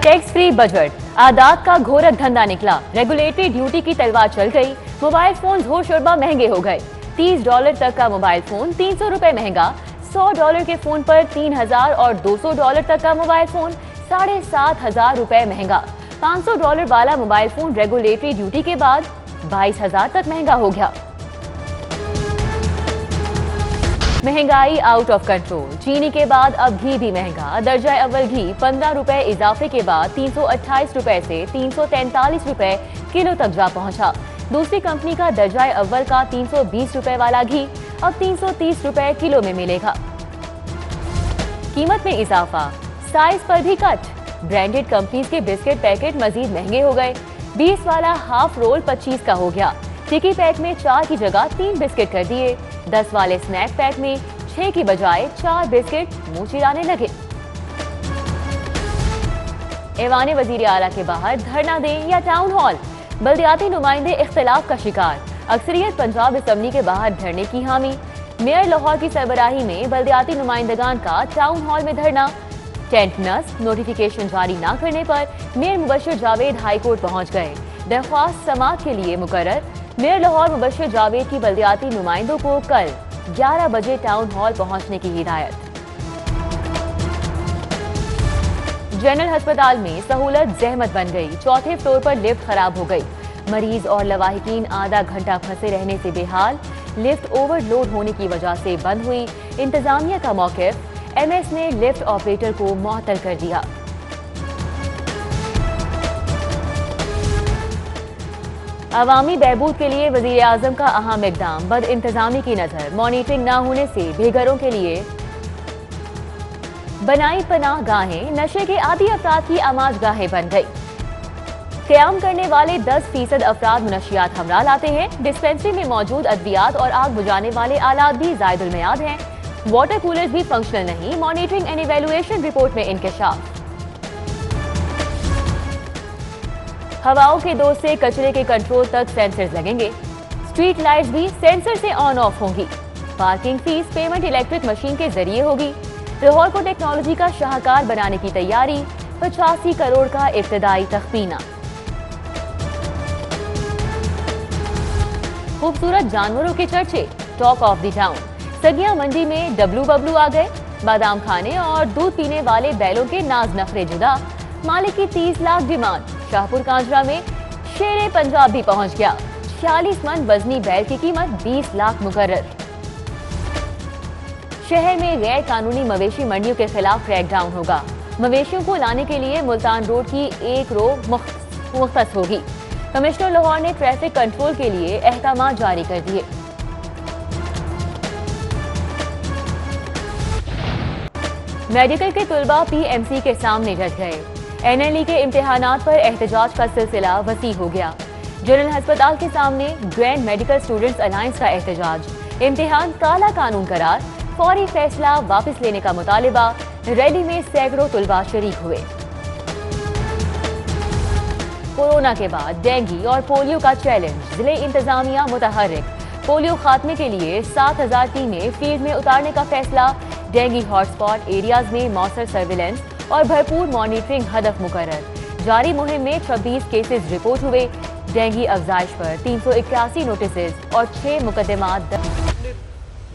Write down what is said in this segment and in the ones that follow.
Tax free budget, आदात का घोरक धंधा निकला, रेगुलेटरी ड्यूटी की तलवार चल गई, मोबाइल फोन होश शोरबा महंगे हो गए। $30 तक का मोबाइल फोन $300 महंगा, $100 के फोन पर 3000 और $200 तक का मोबाइल फोन $7500 महंगा। $500 वाला मोबाइल फोन रेगुलेटरी ड्यूटी के बाद 22000 तक महंगा हो गया। महंगाई आउट ऑफ कंट्रोल, चीनी के बाद अब घी भी महंगा। दर्जा अव्वल घी ₹15 इजाफे के बाद ₹328 से ₹343 किलो तक जा पहुंचा। दूसरी कंपनी का दर्जा अव्वल का ₹320 वाला घी अब ₹330 किलो में मिलेगा। कीमत में इजाफा, साइज पर भी कट। ब्रांडेड कंपनीज के बिस्किट पैकेट मजीद महंगे हो गए। 20 वाला हाफ रोल 25 का हो गया। टिकी पैक में 4 की जगह 3 बिस्किट कर दिए। 10 वाले स्नैक पैक में 6 की बजाय 4 बिस्किट मुंह चिराने लगे। ऐवान वजीर आला के बाहर धरना दें या टाउन हॉल, बल्दियाती नुमाइंदे इख्तिलाफ का शिकार। अक्सरियत पंजाब असेंबली के बाहर धरने की हामी। मेयर लाहौर की सरबराही में बल्दियाती नुमाइंदगान का टाउन हॉल में धरना। टेंट नस्ब, नोटिफिकेशन जारी न करने पर mayor Mubashshir Javed high court पहुंच गए। दरख्वास्त समाअत के लिए मुकर्रर। मेयर लाहौर मुबश्शिर जावेद की बल्दियाती नुमाइंदों को कल 11 बजे टाउन हॉल पहुंचने की हिदायत। जनरल अस्पताल में सहूलत जहमत बन गई। 4थे फ्लोर पर लिफ्ट खराब हो गई। मरीज और लवाहिकीन आधा घंटा फंसे रहने से बेहाल। लिफ्ट ओवरलोड होने की वजह से बंद हुई। इंतजामिया का मौक़िफ़, एमएस ने लिफ्ट ऑपरेटर को मुअत्तल कर दिया। अवामी बहबूद के लिए वज़ीर आज़म का अहम इक़दाम, बद इंतजामी की नजर। मॉनिटरिंग न होने से बेघरों के लिए बनाई पनाह गाहें, नशे के आदी अफराद की आमाज गाहें बन गई। क़याम करने वाले 10% अफराद मुनशियात हमरा लाते हैं। डिस्पेंसरी में मौजूद अद्वियात और आग बुझाने वाले आलात भी ज़ायदुल मियाद हैं। वाटर कूलर्स भी फंक्शनल नहीं। मॉनिटरिंग एंड इवैल्यूएशन रिपोर्ट में इंकशाफ। हवाओं के दोस्त से कचरे के कंट्रोल तक सेंसर्स लगेंगे। स्ट्रीट लाइट्स भी सेंसर से ऑन ऑफ होंगी। Parking fees payment electric machine के जरिए होगी। लाहौर को टेक्नोलॉजी का शाहकार बनाने की तैयारी, 85 करोड़ का इब्तिदाई तखमीना। खूबसूरत जानवरों के चर्चे, टॉक ऑफ द टाउन। सगिया मंडी में डब्लू बबलू आ गए। बादाम खाने और दूध पीने वाले बैलों के नाज नखरे जुदा। मालिक की 30 लाख डिमांड। शाहपुर कांजरा में शेरे पंजाब भी पहुंच गया। 46 मन वजनी बैल की कीमत 20 लाख मुकर्रर। शहर में गैर कानूनी मवेशी मंडियों के खिलाफ क्रैकडाउन होगा। मवेशियों को लाने के लिए मुल्तान रोड की एक रो मुख्तस होगी। कमिश्नर लाहौर ने ट्रैफिक कंट्रोल के लिए अहकाम जारी कर दिए। मेडिकल के तुलबा पीएमसी के सामने डट गए। एनएलई के इम्तिहानात पर एहतजाज का सिलसिला वसी हो गया। जनरल अस्पताल के सामने ग्रैंड मेडिकल स्टूडेंट्स अलायंस का एहतजाज। इम्तिहान काला कानून करार, फौरी फैसला वापस लेने का मुतालिबा। रैली में सैकड़ों तुलबा शरीक हुए। कोरोना के बाद डेंगू और पोलियो का चैलेंज, जिले इंतजामिया मुतहर्रिक। पोलियो खात्मे के लिए 7000 टीमें फील्ड में उतारने का फैसला। डेंगू हॉटस्पॉट एरियाज में मौसर सर्विलेंस और भरपूर मॉनिटरिंग हदफ मुकर्रर। जारी मुहिम में 26 केसेस रिपोर्ट हुए। डेंगू अफजाइश पर 381 नोटिस और 6 मुकदमात।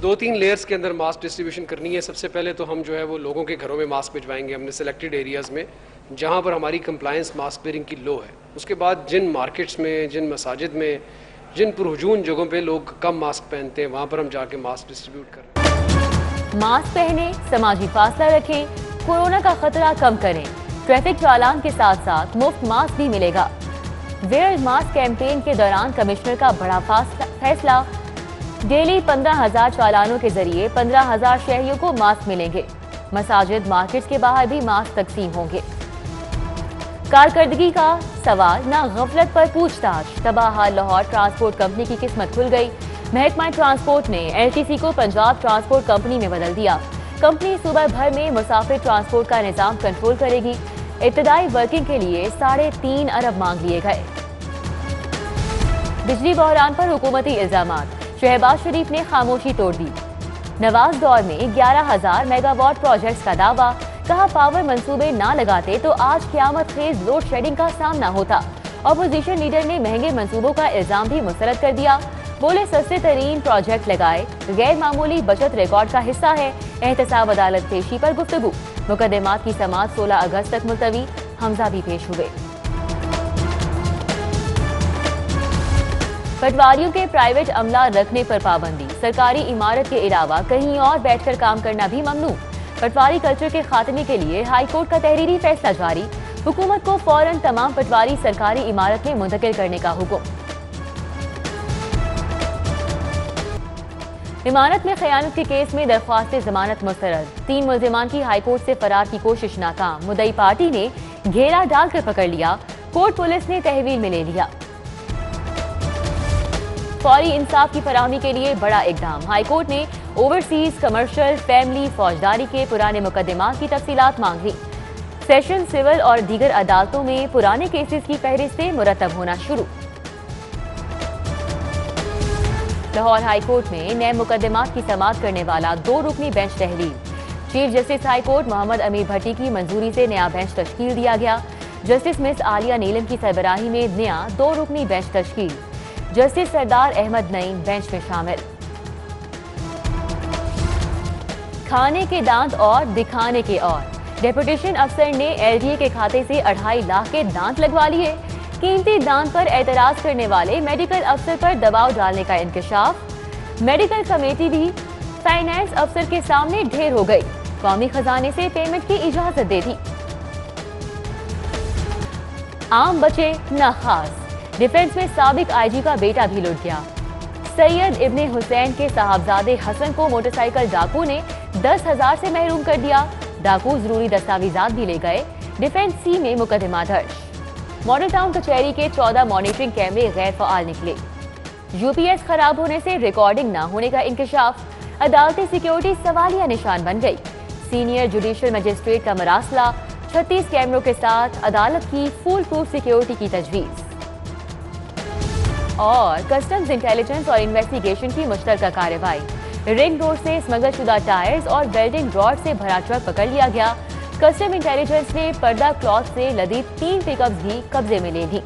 2-3 लेयर्स के अंदर मास्क डिस्ट्रीब्यूशन करनी है। सबसे पहले तो हम जो है वो लोगों के घरों में मास्क भिजवाएंगे हमने सिलेक्टेड एरियाज़ में जहाँ पर हमारी कंप्लायंस मास्क वेयरिंग की लो है। उसके बाद जिन मार्केट्स में, जिन मसाजिद में, जिन पुरहुजूम जगहों पे लोग कम मास्क पहनते हैं वहाँ पर हम जाके मास्क डिस्ट्रीब्यूट करें। मास्क पहने, समाजी फासला रखें, कोरोना का खतरा कम करें। ट्रैफिक चालान के साथ साथ मुफ्त मास्क भी मिलेगा। वेयर मास्क कैंपेन के दौरान कमिश्नर का बड़ा फैसला। डेली 15,000 चालानों के जरिए 15,000 शहरियों को मास्क मिलेंगे। मसाजिद, मार्केट्स के बाहर भी मास्क तकसीम होंगे। कारकर्दगी का सवाल, ना गफलत पर पूछताछ। तबाह लाहौर ट्रांसपोर्ट कंपनी की किस्मत खुल गई। महकमा ट्रांसपोर्ट ने एलटीसी को पंजाब ट्रांसपोर्ट कंपनी में बदल दिया। कंपनी सूबा भर में मुसाफिर ट्रांसपोर्ट का निजाम कंट्रोल करेगी। इब्तदाई वर्किंग के लिए 3.5 अरब मांग लिए गए। बिजली बहरान पर हुकूमती इल्जामात, शहबाज शरीफ ने खामोशी तोड़ दी। नवाज दौर में 11,000 मेगावाट प्रोजेक्ट्स का दावा। कहा पावर मंसूबे ना लगाते तो आज क़यामत खेज लोड शेडिंग का सामना होता। ऑपोजिशन लीडर ने महंगे मंसूबों का इल्जाम भी मुस्तरद कर दिया। बोले सस्ते तरीन प्रोजेक्ट लगाए, गैर मामूली बचत रिकॉर्ड का हिस्सा है। एहतसाब अदालत पेशी पर गुफ्तगू, मुकदमात की समाअत 16 अगस्त तक मुलतवी। हमजा भी पेश हुए। पटवारियों के प्राइवेट अमला रखने पर पाबंदी, सरकारी इमारत के अलावा कहीं और बैठकर काम करना भी ममनू। पटवारी कल्चर के खात्मे के लिए हाईकोर्ट का तहरीरी फैसला जारी, हुकूमत को फौरन तमाम पटवारी सरकारी इमारत में मुंतकिल करने का हुक्म। इमारत में खयानत के केस में दरख्वास्त जमानत मुस्तरद, 3 मुल्जिमान की हाईकोर्ट से फरार की कोशिश नाकाम। मुद्दई पार्टी ने घेरा डालकर पकड़ लिया, कोर्ट पुलिस ने तहवील में ले लिया। फौरी इंसाफ की फराहमी के लिए बड़ा इकदाम, हाईकोर्ट ने ओवरसीज कमर्शियल फैमिली फौजदारी के पुराने मुकदमात की तफसीलात मांग ली। सेशन सिविल और दीगर अदालतों में पुराने केसेस की फहरिस्तें मुरतब होना शुरू। लाहौर हाईकोर्ट में नए मुकदमात की समाअत करने वाला 2 रुकनी बेंच तहलील। Chief justice high court Mohammad Amir Bhatti की मंजूरी से नया बेंच तश्कील दिया गया। जस्टिस मिस आलिया नीलम की सरबराही में नया 2 रुकनी बेंच तश्कील। जस्टिस सरदार अहमद नईम बेंच में शामिल। खाने के दांत और दिखाने के और, डेपुटेशन अफसर ने एलडीए के खाते से 2.5 लाख के दांत लगवा लिए। कीमती दांत पर एतराज करने वाले मेडिकल अफसर पर दबाव डालने का इंकशाफ। मेडिकल कमेटी भी फाइनेंस अफसर के सामने ढेर हो गई, कौमी खजाने से पेमेंट की इजाजत दे दी। आम बचे न खास, डिफेंस में साबिक आईजी का बेटा भी लुट गया। सैयद इब्ने हुसैन के साहबजादे हसन को मोटरसाइकिल डाकू ने 10,000 से महरूम कर दिया। डाकू जरूरी दस्तावेजात भी ले गए। डिफेंस सी में मुकदमा दर्ज। मॉडल टाउन कचहरी के 14 मॉनिटरिंग कैमरे गैर फ़आल निकले। यूपीएस खराब होने से रिकॉर्डिंग न होने का इंकशाफ। अदालती सिक्योरिटी सवालिया निशान बन गई। सीनियर जुडिशियल मजिस्ट्रेट का मरासला, 36 कैमरों के साथ अदालत की फुल प्रूफ सिक्योरिटी की तजवीज़। और कस्टम्स इंटेलिजेंस और इन्वेस्टिगेशन की मुश्तरका कार्रवाई। रिंग रोड से स्मगलशुदा टायर्स और वेल्डिंग रॉड से भरा ट्रक पकड़ लिया गया। कस्टम इंटेलिजेंस ने पर्दा क्लॉथ से लदी 3 पिकअप्स भी कब्जे में ले ली।